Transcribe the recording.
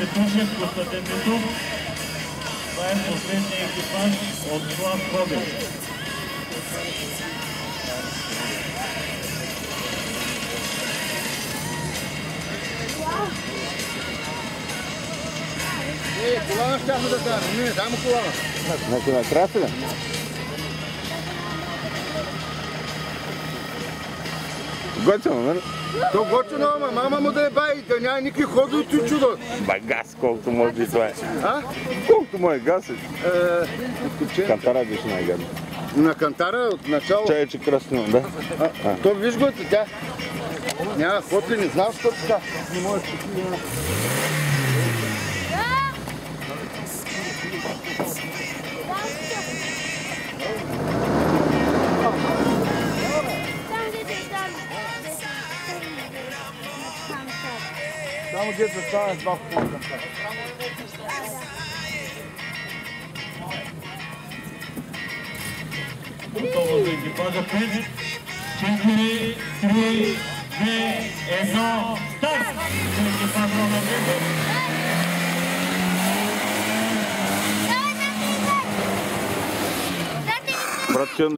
Петрушев, Костадин Митов. Това е последния екипаж от Слав Кобев. Колана щяхме да караме, не, само колана. Значи на краса ли? Готино, нали? То готино, ама мама му да е бай, да няма никакви ходове и чудо. Ба газ, колкото може би това е. А? Колкото му е газ е. Кантара беше най-гадно. На кантара от начало. Чай, че кръстно, да? То виж го, тя няма ход ли, не знам, що така. Не можеш да... Само где да стане два входа. Готово за екипажа 5, 4, 3, 2, 1, старт! За екипаж номер 10. Братче,